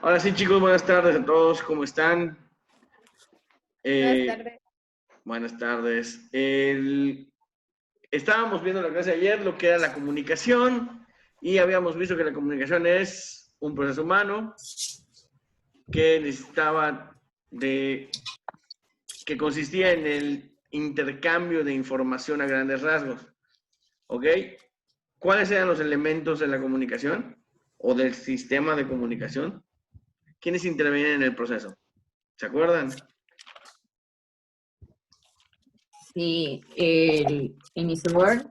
Ahora sí, chicos, buenas tardes a todos, ¿cómo están? Buenas Eh, tardes. buenas tardes. Estábamos viendo la clase de ayer, lo que era la comunicación, y habíamos visto que la comunicación es un proceso humano que necesitaba que consistía en el intercambio de información a grandes rasgos, ¿ok? ¿Cuáles eran los elementos de la comunicación o del sistema de comunicación? ¿Quiénes intervenían en el proceso? ¿Se acuerdan? Sí, el emisor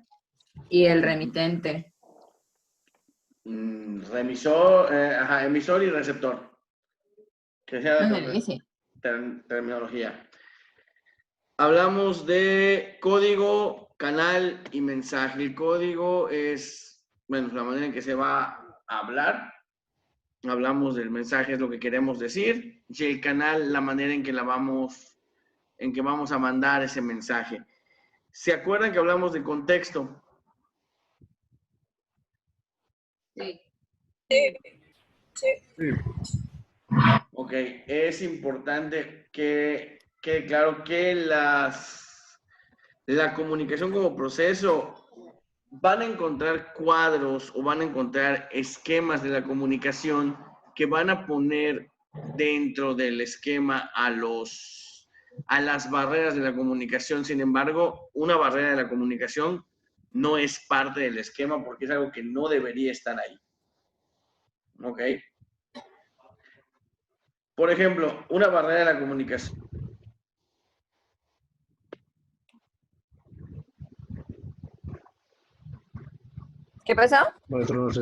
y el remitente. Emisor y receptor, que sea Ándale, sí. terminología. Hablamos de código, canal y mensaje. El código es, bueno, la manera en que se va a hablar. Hablamos del mensaje, es lo que queremos decir. Y el canal, la manera en que en que vamos a mandar ese mensaje. ¿Se acuerdan que hablamos de contexto? Sí. Ok, es importante que quede claro que la comunicación como proceso van a encontrar cuadros o van a encontrar esquemas de la comunicación que van a poner dentro del esquema a las barreras de la comunicación. Sin embargo, una barrera de la comunicación no es parte del esquema porque es algo que no debería estar ahí. ¿Ok? Por ejemplo, una barrera de la comunicación. ¿Qué pasó? Maestro, no sé.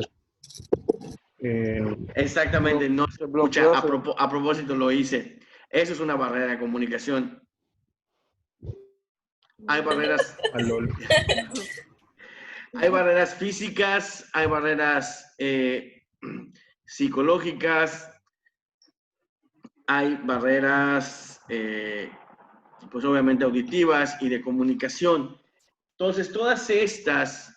Exactamente, no se Se escucha. bloqueó. A propósito lo hice. Eso es una barrera de comunicación. Hay barreras, LOL. hay barreras físicas, hay barreras psicológicas, hay barreras, pues obviamente auditivas y de comunicación. Entonces, todas estas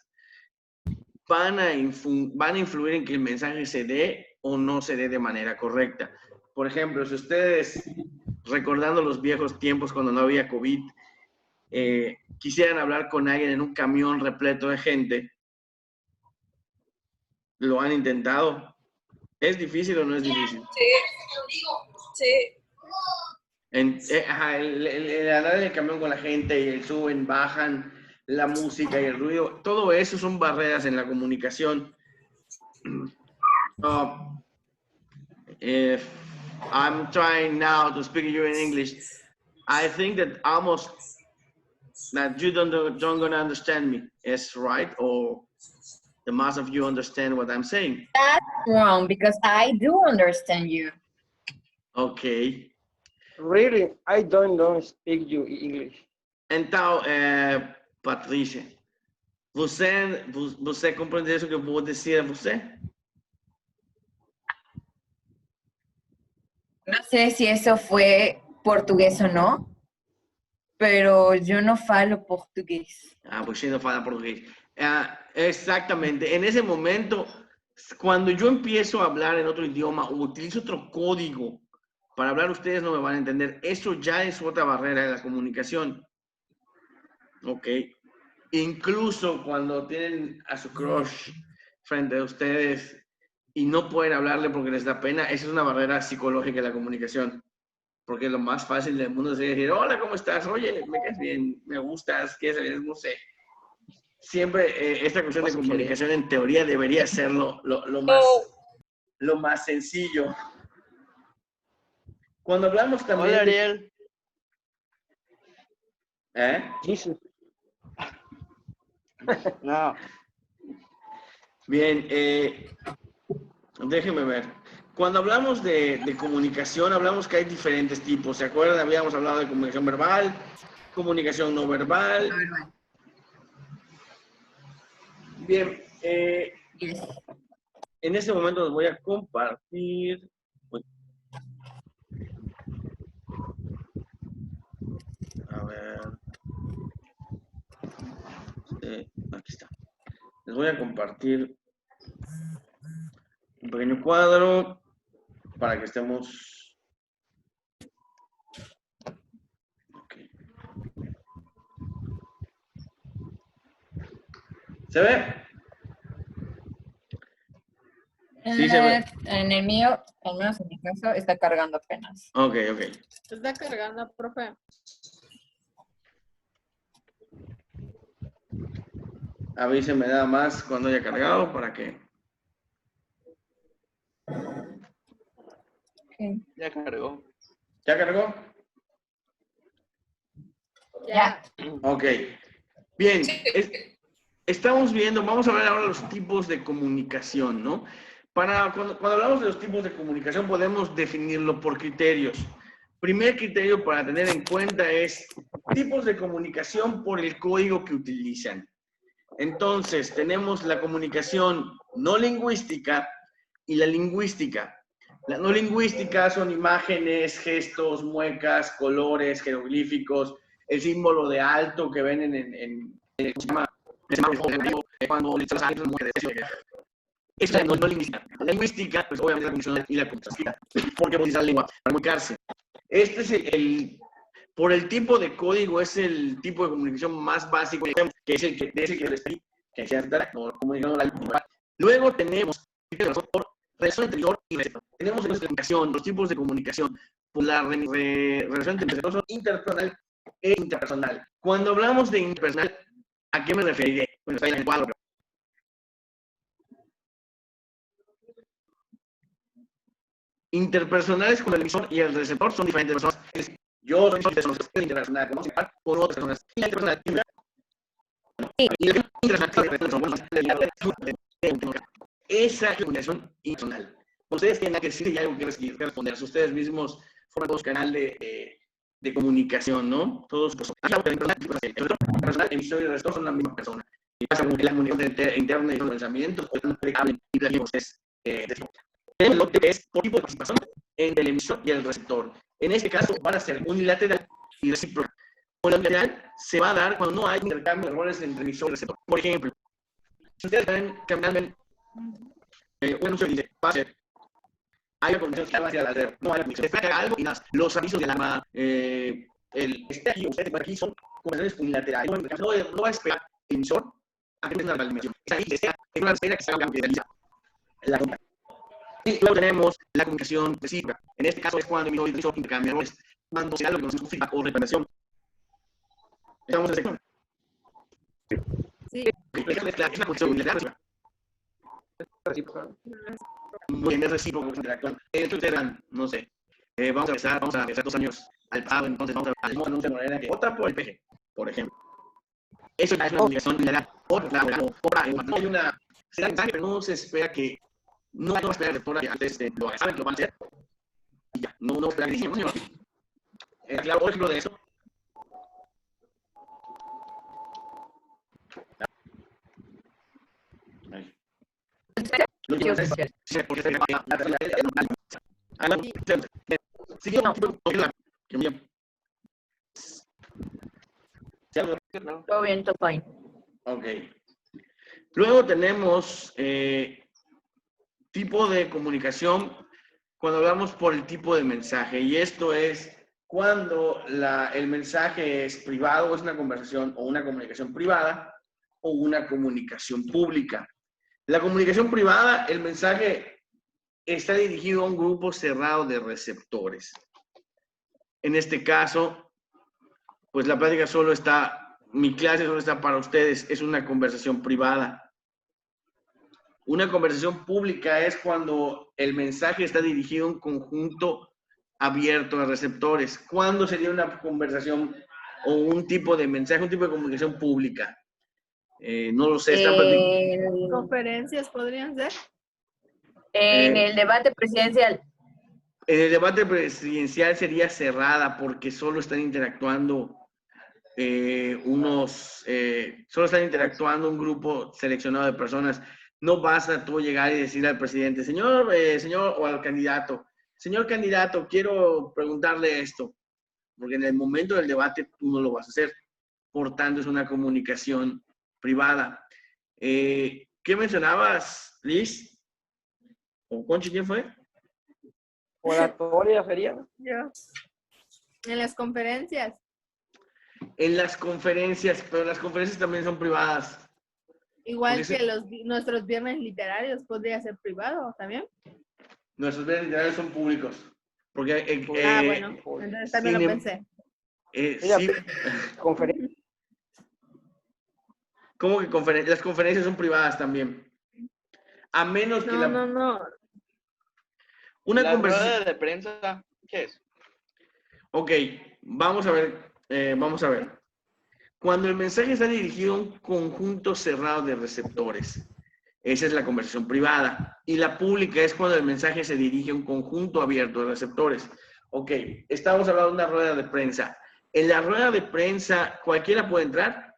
van a influir en que el mensaje se dé o no se dé de manera correcta. Por ejemplo, si ustedes, recordando los viejos tiempos cuando no había COVID, quisieran hablar con alguien en un camión repleto de gente, ¿lo han intentado? ¿Es difícil o no es difícil? Sí, sí. El andar en el camión con la gente y el suben, bajan, la música y el ruido, todo eso son barreras en la comunicación. If I'm trying now to speak to you in English, I think that almost that you don't gonna understand me. Is right, or the most of you understand what I'm saying? That's wrong because I do understand you. Ok. Really, I don't speak you English. Então, Patrícia, você compreende isso que eu vou dizer a você? No sé si eso fue portugués o no, pero yo no falo portugués. Ah, você não fala português. Exactamente. En ese momento, cuando yo empiezo a hablar en otro idioma o utilizo otro código para hablar, ustedes no me van a entender. Eso ya es otra barrera de la comunicación. Ok. Incluso cuando tienen a su crush frente a ustedes y no pueden hablarle porque les da pena, esa es una barrera psicológica de la comunicación. Porque lo más fácil del mundo es decir, hola, ¿cómo estás? Oye, me caes bien, me gustas, ¿quieres salir? No sé. Siempre esta cuestión de comunicación en teoría debería ser lo más sencillo. Cuando hablamos también Hola, Ariel. ¿Eh? Jesus. No, Bien, déjenme ver. Cuando hablamos de comunicación, hablamos que hay diferentes tipos. ¿Se acuerdan? Habíamos hablado de comunicación verbal, comunicación no verbal. Bien, Yes. en este momento les voy a compartir. A ver. Aquí está. Les voy a compartir un pequeño cuadro. para que estemos... Okay. ¿Se ve? Sí, se ve. En el mío, al menos en mi caso, está cargando apenas. Ok, ok. Está cargando, profe. Avísenme nada más cuando haya cargado para que... Okay. Ya cargó. ¿Ya cargó? Ya. Ok. Bien. Estamos viendo, vamos a ver ahora los tipos de comunicación, ¿no? Cuando hablamos de los tipos de comunicación podemos definirlo por criterios. Primer criterio para tener en cuenta es tipos de comunicación por el código que utilizan. Entonces, tenemos la comunicación no lingüística y la lingüística. La no lingüística son imágenes, gestos, muecas, colores, jeroglíficos, el símbolo de alto que ven en cuando eso es no lingüística. La lingüística, pues obviamente la comunicación y la comunicación, porque utilizar la lengua para comunicarse. Este es por el tipo de código, es el tipo de comunicación más básico, que es el que se hace comunicando la lengua. Luego tenemos por relación anterior y receptor. Tenemos la comunicación, los tipos de comunicación, por la relación entre receptor son interpersonal e interpersonal. Cuando hablamos de interpersonal, ¿a qué me referiré? Bueno, está en el cuadro. Interpersonales con el emisor y el receptor son diferentes personas. Yo soy interpersonal con otras personas. Y la interpersonal. Y la interpersonal. Esa comunicación personal. Ustedes tienen que decir y algo que responder. Ustedes mismos forman todos canal de comunicación, ¿no? Todos personal, emisor y receptor son la misma persona. Y pasa como que la comunicación interna y los pensamientos, pues no hablen y platicamos tenemos lo que es por tipo de participación entre el emisor y el receptor. En este caso van a ser unilateral y recíproca. Con la unilateral se va a dar cuando no hay intercambio de roles entre emisor y receptor. Por ejemplo, si ustedes ven caminando en un anuncio y dice, va a ser, hay una condición que va a ser al hacer, no hay una condición, espera algo y nada. Los avisos de alarma, este aquí, ustedes aquí son conversaciones unilaterales. No va a esperar el emisor a que tenga la alimentación. Es ahí, es una espera que se haga que realiza la compra. Y luego tenemos la comunicación recíproca. En este caso es cuando el emisor y el receptor intercambian roles, cuando se da lo que conocemos como feedback o representación. ¿Estamos en sección? Sí. Es una comunicación unilateral. Muy bien, es recíproco que interactúan. Ustedes van, no sé, vamos a empezar 2 años al pasado, entonces vamos a hacer anuncio de manera que otra por el PG, por ejemplo. Eso ya es una comunicación unilateral. No hay una, se da mensaje, pero no se espera que, no va a esperar el receptor que antes lo hagan, saben que lo van a hacer. Y ya, no espera que decimos, ¿no? Claro, por ejemplo de eso. Todo bien, todo fine. Ok. Luego tenemos tipo de comunicación cuando hablamos por el tipo de mensaje. Y esto es cuando el mensaje es privado, es una conversación o una comunicación privada o una comunicación pública. La comunicación privada, el mensaje está dirigido a un grupo cerrado de receptores. En este caso, pues la plática solo está, mi clase solo está para ustedes, es una conversación privada. Una conversación pública es cuando el mensaje está dirigido a un conjunto abierto de receptores. ¿Cuándo sería una conversación o un tipo de mensaje, un tipo de comunicación pública? No lo sé. ¿Conferencias podrían ser? En el debate presidencial. En el debate presidencial sería cerrada porque solo están interactuando solo están interactuando un grupo seleccionado de personas. No vas a tú llegar y decir al presidente, señor, o al candidato, señor candidato, quiero preguntarle esto, porque en el momento del debate tú no lo vas a hacer. Por tanto, es una comunicación privada. ¿Qué mencionabas, Liz? ¿O Conchi, quién fue? Oratoria sería. Yo. En las conferencias. En las conferencias, pero las conferencias también son privadas. Igual Porque que nuestros viernes literarios, podría ser privado también. Nuestros bienes literarios son públicos. Porque, Bueno, entonces también lo pensé. sí, Conferencia. ¿cómo que las conferencias son privadas también? A menos que No. una La conversación. rueda de prensa, ¿qué es? Ok, vamos a ver. Cuando el mensaje está dirigido a un conjunto cerrado de receptores, esa es la conversación privada. Y la pública es cuando el mensaje se dirige a un conjunto abierto de receptores. Ok, estamos hablando de una rueda de prensa. ¿En la rueda de prensa cualquiera puede entrar?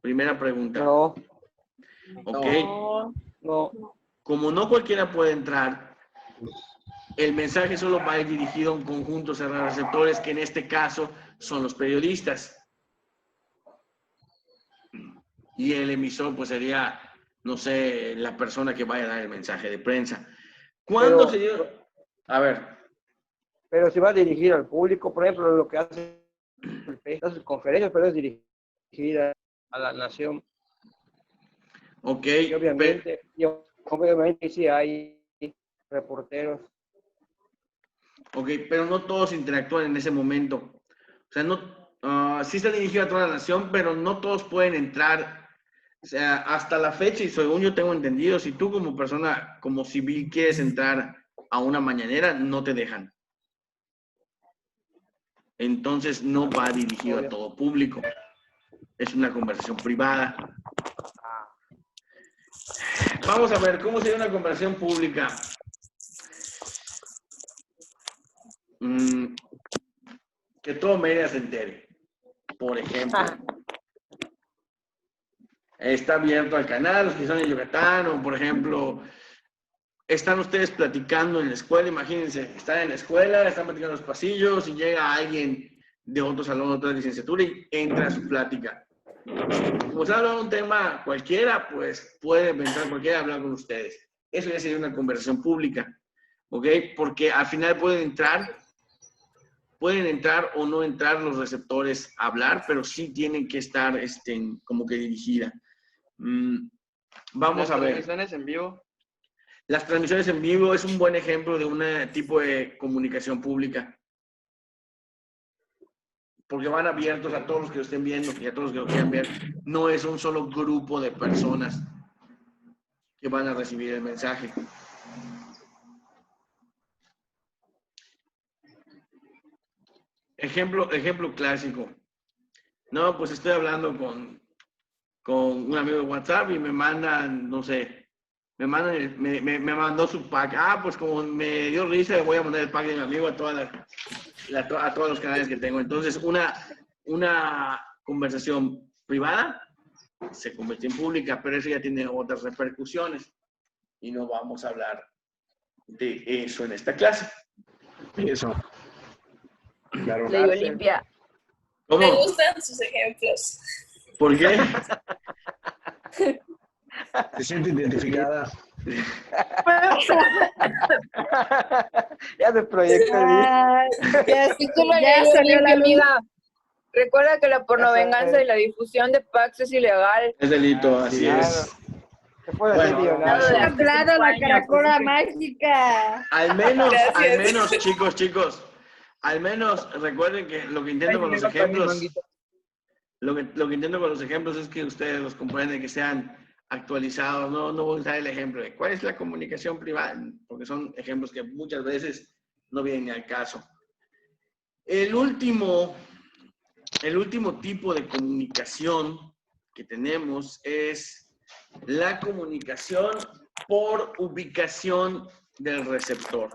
Primera pregunta. No, Ok, no. como no cualquiera puede entrar, el mensaje solo va a ir dirigido a un conjunto cerrado de receptores, que en este caso son los periodistas. Y el emisor, pues sería, no sé, la persona que vaya a dar el mensaje de prensa. ¿Cuándo se dio? A ver. Pero si va a dirigir al público, por ejemplo, lo que hace estas conferencias, pero es dirigida a la nación. Ok. Y obviamente sí hay reporteros. Ok, pero no todos interactúan en ese momento. O sea, sí está dirigido a toda la nación, pero no todos pueden entrar. O sea, hasta la fecha, y según yo tengo entendido, si tú como persona, como civil, quieres entrar a una mañanera, no te dejan. Entonces no va dirigido a todo público. Es una conversación privada. Vamos a ver, ¿cómo sería una conversación pública? Que todo Mérida se entere. Por ejemplo, está abierto al canal, los que son en Yucatán, o por ejemplo, están ustedes platicando en la escuela, imagínense, están en la escuela, están platicando en los pasillos y llega alguien de otro salón, de otra licenciatura y entra a su plática. Como se habla de un tema cualquiera, pues puede entrar cualquiera a hablar con ustedes. Eso ya sería una conversación pública, ¿ok? Porque al final pueden entrar o no entrar los receptores a hablar, pero sí tienen que estar como que dirigida. Vamos a ver. Las transmisiones en vivo. Las transmisiones en vivo es un buen ejemplo de un tipo de comunicación pública. Porque van abiertos a todos los que lo estén viendo y a todos los que lo quieran ver. No es un solo grupo de personas que van a recibir el mensaje. Ejemplo clásico. No, pues estoy hablando con un amigo de WhatsApp y me mandan, no sé, me mandó su pack. Ah, pues como me dio risa, le voy a mandar el pack de mi amigo a todos los canales que tengo. Entonces, una conversación privada se convierte en pública, pero eso ya tiene otras repercusiones y no vamos a hablar de eso en esta clase. Eso. Claro. Ley Olimpia. ¿Cómo? Me gustan sus ejemplos. ¿Por qué? Se siente identificada. Ya se proyecta. Ya salió la amiga. Recuerda que la pornovenganza y la difusión de packs es ilegal. Es delito, así es. Se puede hacer Bueno, millonario. Hablado la caracola mágica. Al menos, Gracias. chicos, al menos recuerden que lo que intento con los ejemplos, lo que intento con los ejemplos es que ustedes los comprenden, que sean actualizados. No voy a usar el ejemplo de cuál es la comunicación privada, porque son ejemplos que muchas veces no vienen ni al caso. El último tipo de comunicación que tenemos es la comunicación por ubicación del receptor.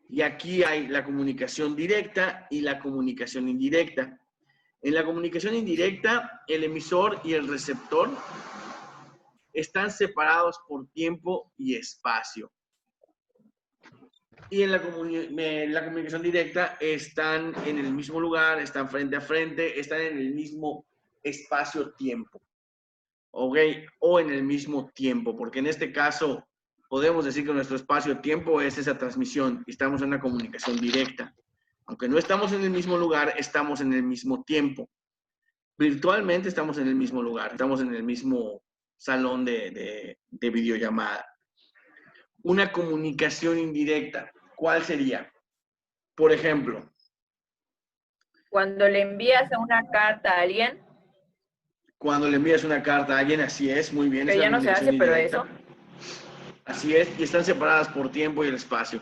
Y aquí hay la comunicación directa y la comunicación indirecta. En la comunicación indirecta, el emisor y el receptor están separados por tiempo y espacio. Y en la comunicación directa están en el mismo lugar, están frente a frente, están en el mismo espacio-tiempo. ¿Ok? O en el mismo tiempo, porque en este caso podemos decir que nuestro espacio-tiempo es esa transmisión y estamos en una comunicación directa. Aunque no estamos en el mismo lugar, estamos en el mismo tiempo. Virtualmente estamos en el mismo lugar, estamos en el mismo salón de videollamada. Una comunicación indirecta, ¿cuál sería? Por ejemplo, Cuando le envías una carta a alguien, cuando le envías una carta a alguien, así es, muy bien. que es una ya no se comunicación hace, pero indirecta. Así es, y están separadas por tiempo y el espacio.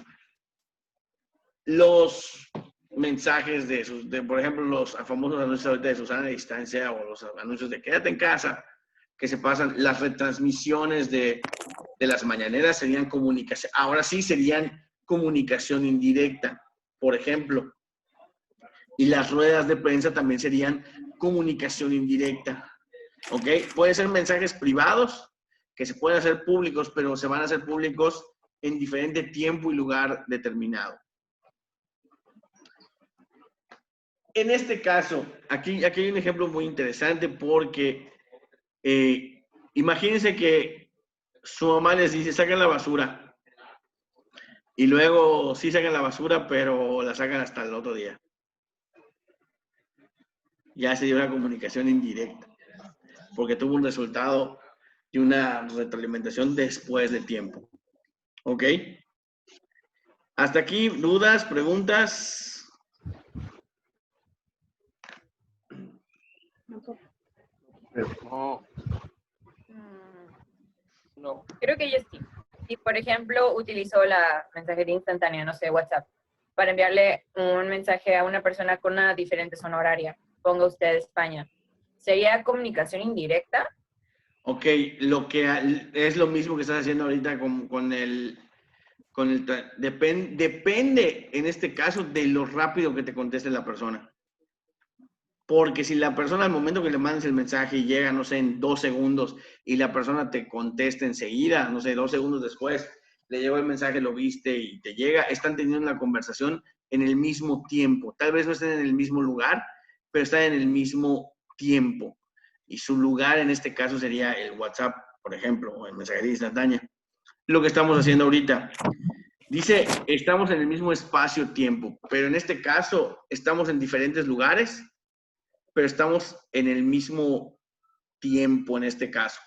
Los mensajes por ejemplo, los famosos anuncios ahorita de Susana a distancia o los anuncios de quédate en casa, que se pasan, las retransmisiones de las mañaneras serían comunicación. Ahora sí serían comunicación indirecta, por ejemplo. Y las ruedas de prensa también serían comunicación indirecta. ¿Ok? Pueden ser mensajes privados que se pueden hacer públicos, pero se van a hacer públicos en diferente tiempo y lugar determinado. En este caso, aquí hay un ejemplo muy interesante porque imagínense que su mamá les dice, saquen la basura. Y luego sí sacan la basura, pero la sacan hasta el otro día. Ya se dio una comunicación indirecta, porque tuvo un resultado y una retroalimentación después de tiempo. ¿Ok? Hasta aquí, dudas, preguntas. No. No. creo que yo sí. Si, por ejemplo, utilizó la mensajería instantánea, no sé, WhatsApp, para enviarle un mensaje a una persona con una diferente zona horaria, ponga usted España, ¿sería comunicación indirecta? Ok, lo que es lo mismo que estás haciendo ahorita depende en este caso de lo rápido que te conteste la persona. Porque si la persona al momento que le mandes el mensaje llega, no sé, en 2 segundos y la persona te contesta enseguida, no sé, 2 segundos después, le llegó el mensaje, lo viste y te llega, están teniendo una conversación en el mismo tiempo. Tal vez no estén en el mismo lugar, pero están en el mismo tiempo. Y su lugar en este caso sería el WhatsApp, por ejemplo, o el mensajería instantánea. Lo que estamos haciendo ahorita. Dice, estamos en el mismo espacio-tiempo, pero en este caso estamos en diferentes lugares, pero estamos en el mismo tiempo en este caso.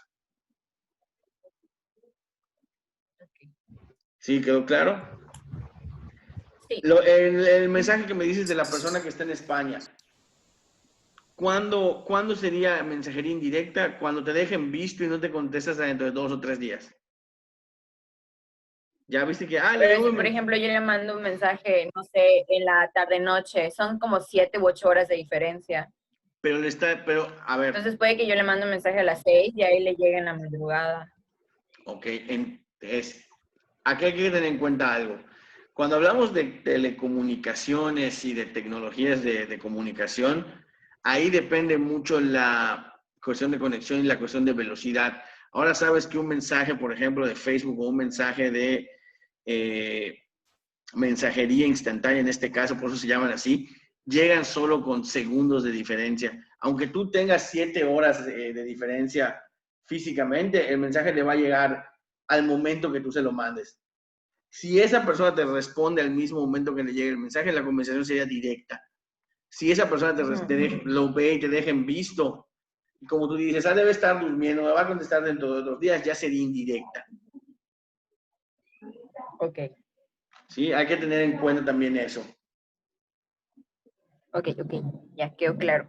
¿Sí quedó claro? Sí. El mensaje que me dices de la persona que está en España, ¿cuándo sería mensajería indirecta? Cuando te dejen visto y no te contestas dentro de 2 o 3 días. Ya viste que, le Pero llegó si, por ejemplo, yo le mando un mensaje, no sé, en la tarde-noche, son como 7 u 8 horas de diferencia. pero, a ver. Entonces puede que yo le mande un mensaje a las 6 y ahí le llegue en la madrugada. Ok, aquí hay que tener en cuenta algo. Cuando hablamos de telecomunicaciones y de tecnologías de comunicación, ahí depende mucho la cuestión de conexión y la cuestión de velocidad. Ahora sabes que un mensaje, por ejemplo, de Facebook o un mensaje de mensajería instantánea, en este caso, por eso se llaman así, llegan solo con segundos de diferencia. Aunque tú tengas 7 horas de diferencia físicamente, el mensaje le va a llegar al momento que tú se lo mandes. Si esa persona te responde al mismo momento que le llegue el mensaje, la conversación sería directa. Si esa persona lo ve y te deja en visto, y como tú dices, debe estar durmiendo, me va a contestar dentro de 2 días, ya sería indirecta. Ok. ¿Sí? Hay que tener en cuenta también eso. Ok, ya quedó claro.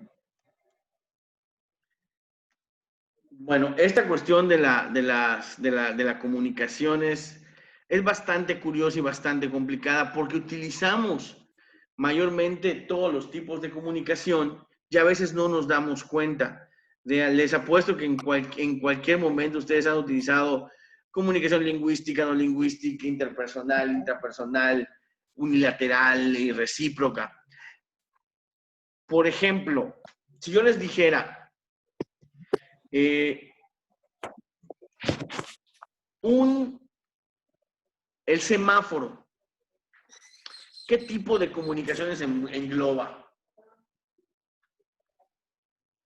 Bueno, esta cuestión de la comunicación es bastante curiosa y bastante complicada porque utilizamos mayormente todos los tipos de comunicación y a veces no nos damos cuenta. Les apuesto que en cualquier momento ustedes han utilizado comunicación lingüística, no lingüística, interpersonal, intrapersonal, unilateral y recíproca. Por ejemplo, si yo les dijera, el semáforo, ¿qué tipo de comunicaciones engloba?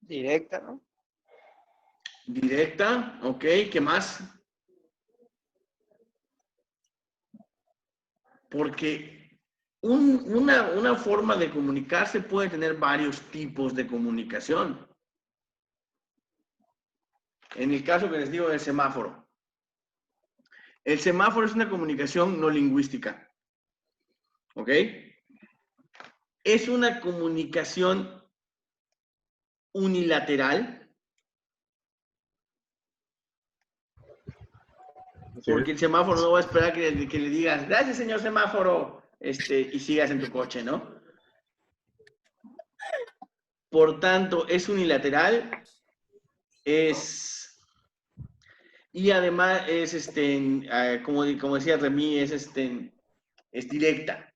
Directa, ¿no? Directa, ok, ¿qué más? Porque una forma de comunicarse puede tener varios tipos de comunicación. En el caso que les digo del semáforo. El semáforo es una comunicación no lingüística. ¿Ok? Es una comunicación unilateral. Porque el semáforo no va a esperar que le digas, gracias, señor semáforo, y sigas en tu coche, ¿no? Por tanto, es unilateral, y además es, como decía Remy, es directa.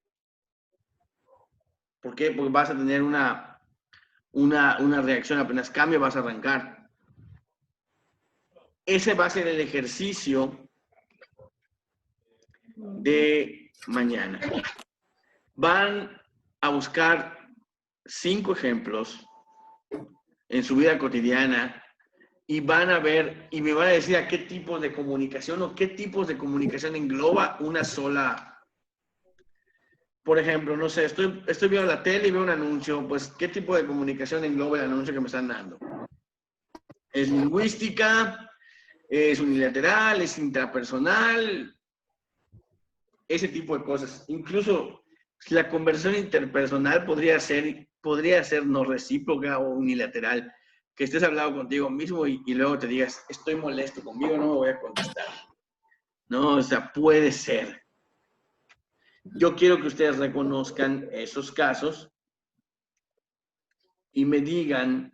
¿Por qué? Porque vas a tener una reacción, apenas cambia, vas a arrancar. Ese va a ser el ejercicio de mañana. Van a buscar 5 ejemplos en su vida cotidiana y van a ver y me van a decir a qué tipo de comunicación o qué tipos de comunicación engloba una sola. Por ejemplo, no sé, estoy viendo la tele y veo un anuncio, pues ¿qué tipo de comunicación engloba el anuncio que me están dando? ¿Es lingüística? ¿Es unilateral? ¿Es intrapersonal? Ese tipo de cosas. Incluso la conversación interpersonal podría ser no recíproca o unilateral. Que estés hablando contigo mismo y luego te digas, estoy molesto conmigo, no me voy a contestar. No, o sea, puede ser. Yo quiero que ustedes reconozcan esos casos y me digan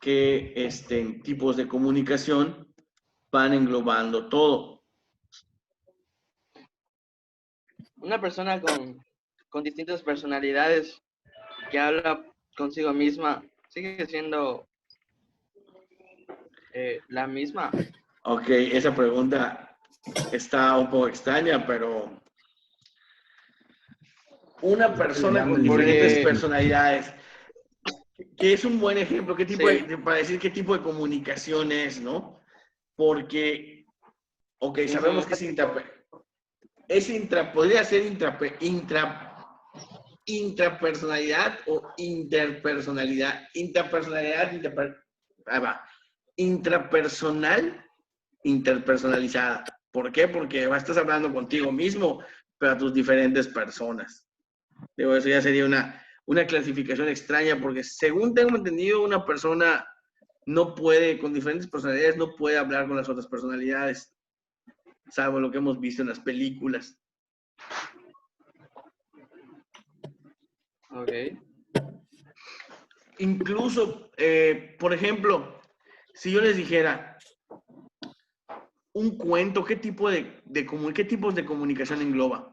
qué tipos de comunicación van englobando todo. Una persona con distintas personalidades que habla consigo misma, ¿sigue siendo la misma? Ok, esa pregunta está un poco extraña, pero una persona con diferentes personalidades, que es un buen ejemplo, ¿qué tipo para decir qué tipo de comunicación es, ¿no? Porque, ok, sabemos que podría ser intrapersonalidad o interpersonalidad. Intrapersonal, interpersonalizada. ¿Por qué? Porque estás hablando contigo mismo, pero a tus diferentes personas. Digo, eso ya sería una clasificación extraña, porque según tengo entendido, una persona no puede, con diferentes personalidades, no puede hablar con las otras personalidades, salvo lo que hemos visto en las películas. Ok. Incluso, por ejemplo, si yo les dijera un cuento, ¿qué tipos de comunicación engloba?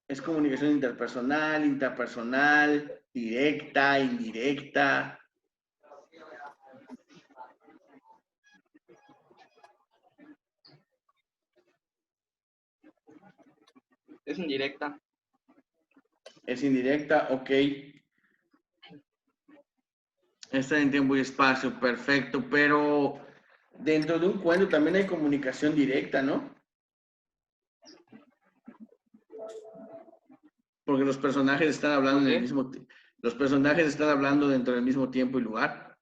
Es comunicación interpersonal, intrapersonal, directa, indirecta. Es indirecta. Es indirecta, ok. Está en tiempo y espacio, perfecto, pero dentro de un cuento también hay comunicación directa, ¿no? Porque los personajes están hablando los personajes están hablando dentro del mismo tiempo y lugar.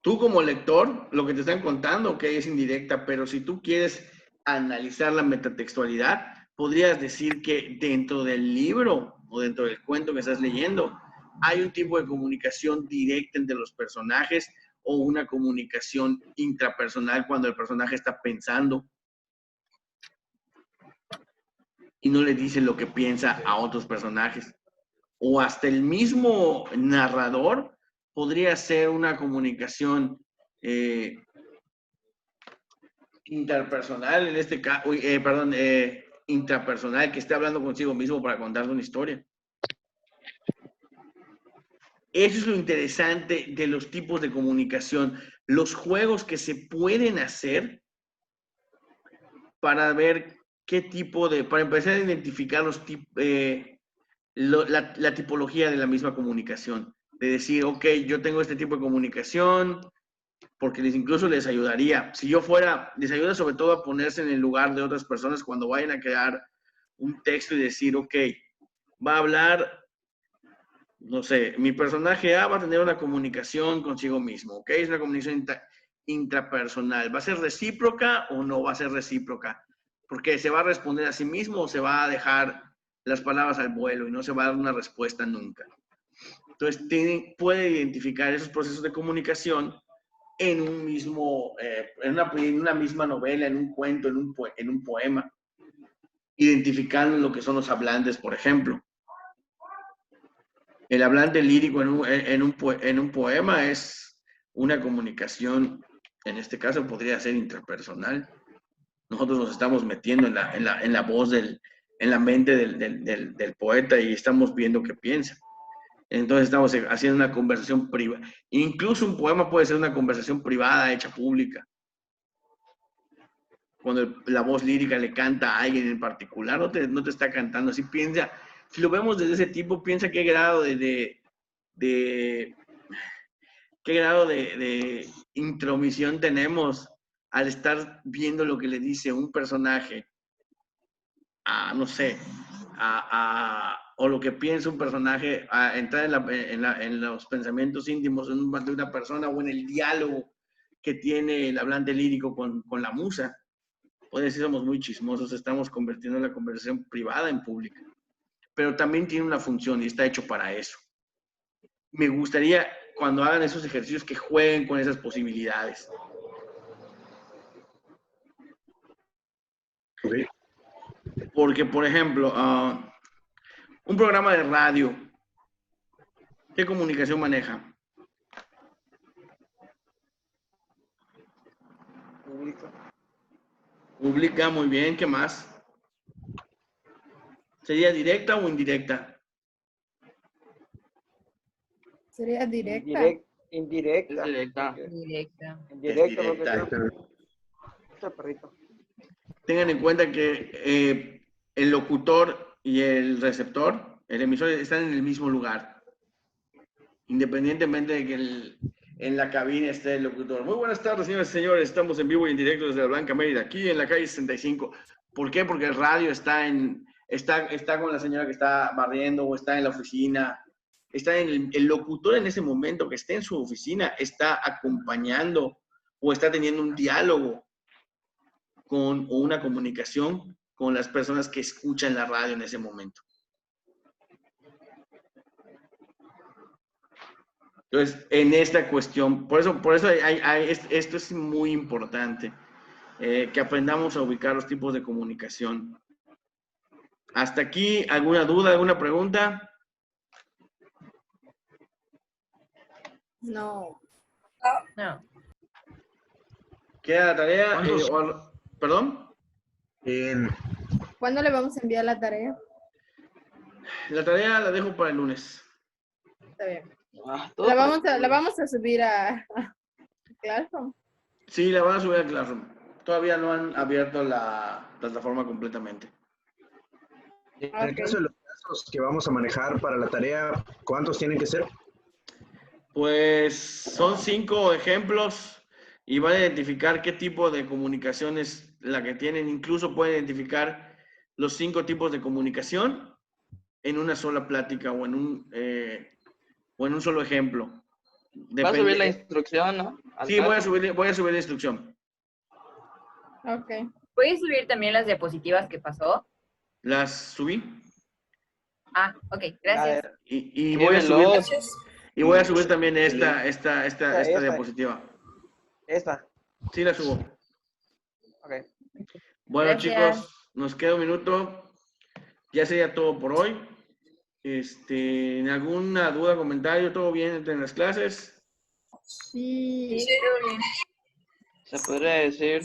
Tú como lector, lo que te están contando, ok, es indirecta, pero si tú quieres analizar la metatextualidad, podrías decir que dentro del libro o dentro del cuento que estás leyendo, hay un tipo de comunicación directa entre los personajes o una comunicación intrapersonal cuando el personaje está pensando y no le dice lo que piensa a otros personajes. O hasta el mismo narrador podría ser una comunicación interpersonal, en este caso, intrapersonal, que esté hablando consigo mismo para contarle una historia. Eso es lo interesante de los tipos de comunicación, los juegos que se pueden hacer para ver qué tipo de, para empezar a identificar la tipología de la misma comunicación. De decir, ok, yo tengo este tipo de comunicación, porque incluso les ayudaría. Si yo fuera, les ayuda sobre todo a ponerse en el lugar de otras personas cuando vayan a crear un texto y decir, ok, va a hablar, no sé, mi personaje A va a tener una comunicación consigo mismo, ok, es una comunicación intrapersonal. ¿Va a ser recíproca o no va a ser recíproca? Porque se va a responder a sí mismo o se va a dejar las palabras al vuelo y no se va a dar una respuesta nunca. Entonces, puede identificar esos procesos de comunicación en un mismo, en una misma novela, en un cuento, en un poema, identificando lo que son los hablantes, por ejemplo. El hablante lírico en un poema es una comunicación, en este caso podría ser interpersonal. Nosotros nos estamos metiendo en la voz, en la mente del poeta y estamos viendo qué piensa. Entonces estamos haciendo una conversación privada. Incluso un poema puede ser una conversación privada hecha pública. Cuando la voz lírica le canta a alguien en particular, no te está cantando. Así piensa, si lo vemos desde ese tipo, piensa qué grado de intromisión tenemos al estar viendo lo que le dice un personaje a, no sé, o lo que piensa un personaje, a entrar en los pensamientos íntimos de una persona o en el diálogo que tiene el hablante lírico con la musa. Puede decir, somos muy chismosos, estamos convirtiendo la conversación privada en pública. Pero también tiene una función y está hecho para eso. Me gustaría, cuando hagan esos ejercicios, que jueguen con esas posibilidades. Sí. Porque, por ejemplo, un programa de radio, ¿qué comunicación maneja? Pública, muy bien. ¿Qué más? ¿Sería directa o indirecta? Sería directa. Indirecta. Es directa. Directa. Indirecta, Es directa. porque está perrito. Tengan en cuenta que el locutor y el receptor, el emisor, están en el mismo lugar. Independientemente de que en la cabina esté el locutor. Muy buenas tardes, señoras y señores. Estamos en vivo y en directo desde la Blanca Mérida, aquí en la calle 65. ¿Por qué? Porque el radio está con la señora que está barriendo o está en la oficina. Está el locutor en ese momento que esté en su oficina, está acompañando o está teniendo un diálogo o una comunicación con las personas que escuchan la radio en ese momento. Entonces, en esta cuestión, por eso esto es muy importante, que aprendamos a ubicar los tipos de comunicación. ¿Hasta aquí alguna duda, alguna pregunta? No. No. ¿Queda la tarea? ¿Perdón? ¿Cuándo le vamos a enviar la tarea? La tarea la dejo para el lunes. Está bien. Todo La vamos a subir a Classroom. Sí, la van a subir a Classroom. Todavía no han abierto la plataforma completamente. En el caso de los casos que vamos a manejar para la tarea, ¿cuántos tienen que ser? Pues son 5 ejemplos y van a identificar qué tipo de comunicación es la que tienen. Incluso pueden identificar los 5 tipos de comunicación en una sola plática o en un solo ejemplo. Va a subir la instrucción, ¿no? Sí, voy a subir la instrucción. Ok. ¿Puedes subir también las diapositivas que pasó? Las subí Ah, ok, gracias. y voy a subir también esta Esta. diapositiva. Esta. Sí, la subo. Ok. Bueno, Gracias. chicos, nos queda un minuto. Ya sería todo por hoy. ¿Alguna duda, comentario? ¿Todo bien entre las clases? Sí. Sí, todo bien. Se podría decir.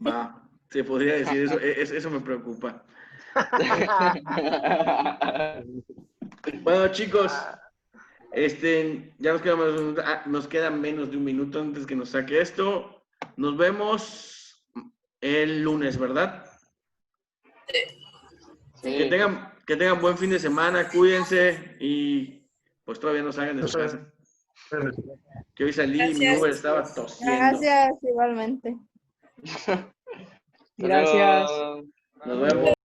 Va, se podría decir eso. Eso me preocupa. Bueno, chicos, ya nos queda menos de un minuto antes que nos saque esto. Nos vemos el lunes, ¿verdad? Igualmente. Sí. Que tengan buen fin de semana, cuídense y pues todavía no salgan de su casa. Que hoy salí y mi Gracias. Uber estaba tosiendo. Gracias, igualmente. Hasta Gracias. luego. Nos vemos.